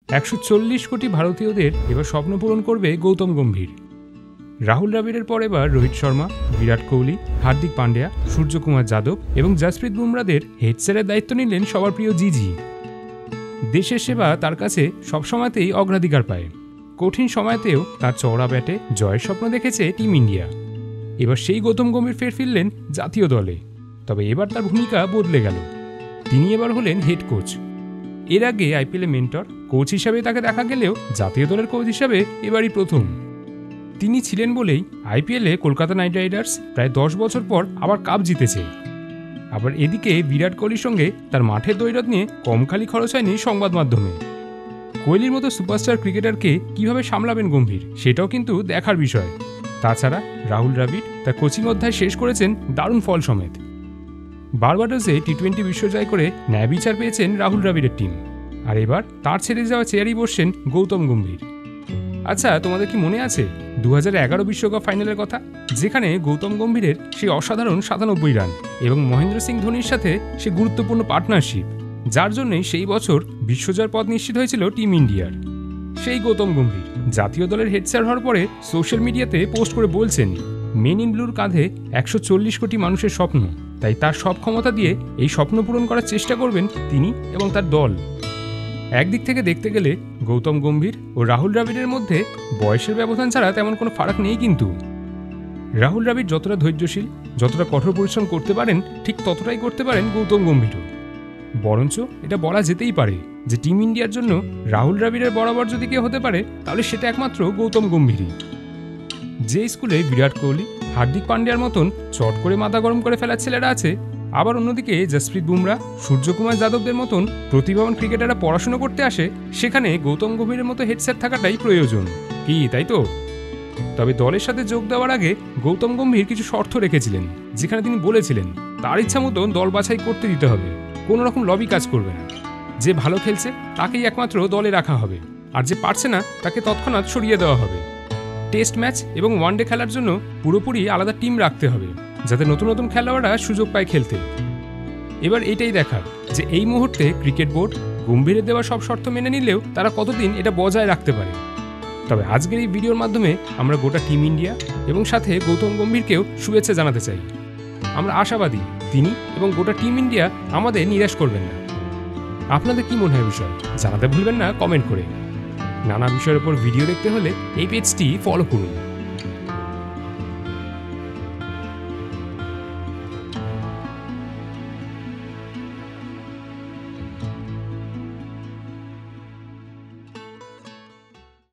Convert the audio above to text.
140 কোটি ভারতীয়দের এবার স্বপ্ন পূরণ করবে গৌতম গম্ভীর। রাহুল দ্রাবিড়ের পর এবার রোহিত শর্মা, বিরাট কোহলি, হার্দিক পান্ডিয়া, সূর্যকুমার যাদব এবং জসপ্রীত বুমরাদের হেডসেটের দায়িত্ব নিলেন সবার প্রিয় জিজি। দেশের সেবা তার কাছে সবসময়তেই অগ্রাধিকার পায়। কঠিন সময়তেও তার চওড়া ব্যাটে জয়ের স্বপ্ন দেখেছে টিম ইন্ডিয়া। এবার সেই গৌতম গম্ভীর ফের ফিরলেন জাতীয় দলে। তবে এবার তার ভূমিকা বদলে গেল। তিনি এবার হলেন হেড কোচ। এর আগে আইপিএলে মেন্টর, কোচ হিসাবে তাকে দেখা গেলেও জাতীয় দলের কোচ হিসাবে এবারই প্রথম। তিনি ছিলেন বলেই আইপিএলে কলকাতা নাইট রাইডার্স প্রায় 10 বছর পর আবার কাপ জিতেছে। আবার এদিকে বিরাট কোহলির সঙ্গে তার মাঠের দৈরত নিয়ে কম খালি খরচ হয়নি সংবাদ মাধ্যমে। কোহলির মতো সুপারস্টার ক্রিকেটারকে কিভাবে সামলাবেন গম্ভীর, সেটাও কিন্তু দেখার বিষয়। তাছাড়া রাহুল দ্রাবিড় তার কোচিং অধ্যায় শেষ করেছেন দারুণ ফল সমেত। বারবাডোসে টি20 বিশ্বজয় করে ন্যায় বিচার পেয়েছেন রাহুল দ্রাবিড়ের টিম। আর এবার তার ছেড়ে যাওয়া চেয়ারেই বসছেন গৌতম গম্ভীর। আচ্ছা, তোমাদের কি মনে আছে 2011 বিশ্বকাপ ফাইনালের কথা, যেখানে গৌতম গম্ভীরের সেই অসাধারণ 97 রান এবং মহেন্দ্র সিং ধোনির সাথে সে গুরুত্বপূর্ণ পার্টনারশিপ, যার জন্যই সেই বছর বিশ্বজয়ের পথ নিশ্চিত হয়েছিল টিম ইন্ডিয়ার। সেই গৌতম গম্ভীর জাতীয় দলের হেডস্যার হওয়ার পরে সোশ্যাল মিডিয়াতে পোস্ট করে বলছেন, মেন ইন ব্লুর কাঁধে 140 কোটি মানুষের স্বপ্ন, তাই তার সব ক্ষমতা দিয়ে এই স্বপ্ন পূরণ করার চেষ্টা করবেন তিনি এবং তার দল। একদিক থেকে দেখতে গেলে গৌতম গম্ভীর ও রাহুল দ্রাবিড়ের মধ্যে বয়সের ব্যবধান ছাড়া তেমন কোনো ফারাক নেই, কিন্তু রাহুল দ্রাবিড় যতটা ধৈর্যশীল, যতটা কঠোর পরিশ্রম করতে পারেন, ঠিক ততটাই করতে পারেন গৌতম গম্ভীরও। বরঞ্চ এটা বলা যেতেই পারে যে টিম ইন্ডিয়ার জন্য রাহুল দ্রাবিড়ের বরাবর যদি কেউ হতে পারে, তাহলে সেটা একমাত্র গৌতম গম্ভীরই। যে স্কুলে বিরাট কোহলি, হার্দিক পান্ডিয়ার মতন চট করে মাথা গরম করে ফেলার ছেলেরা আছে, আবার অন্যদিকে জসপ্রীত বুমরা, সূর্যকুমার যাদবদের মতন প্রতিভাবান ক্রিকেটাররা পড়াশোনা করতে আসে, সেখানে গৌতম গম্ভীরের মতো হেডসেট থাকাটাই প্রয়োজন, কি তাই তো? তবে দলের সাথে যোগ দেওয়ার আগে গৌতম গম্ভীর কিছু শর্ত রেখেছিলেন, যেখানে তিনি বলেছিলেন তার ইচ্ছা মতন দল বাছাই করতে দিতে হবে, কোনো রকম লবি কাজ করবে না। যে ভালো খেলছে তাকেই একমাত্র দলে রাখা হবে, আর যে পারছে না তাকে তৎক্ষণাৎ সরিয়ে দেওয়া হবে। টেস্ট ম্যাচ এবং ওয়ানডে খেলার জন্য পুরোপুরি আলাদা টিম রাখতে হবে, যাতে নতুন নতুন খেলোয়াড়রা সুযোগ পায় খেলতে। এবার এটাই দেখার যে এই মুহূর্তে ক্রিকেট বোর্ড গম্ভীরের দেওয়া সব শর্ত মেনে নিলেও তারা কতদিন এটা বজায় রাখতে পারে। তবে আজকের এই ভিডিওর মাধ্যমে আমরা গোটা টিম ইন্ডিয়া এবং সাথে গৌতম গম্ভীরকেও শুভেচ্ছা জানাতে চাই। আমরা আশাবাদী তিনি এবং গোটা টিম ইন্ডিয়া আমাদের নিরাশ করবেন না। আপনাদের কি মনে হয় বিষয় জানাতে ভুলবেন না কমেন্ট করে। নানা বিষয়ের উপর ভিডিও দেখতে হলে এই পেজটি ফলো করুন।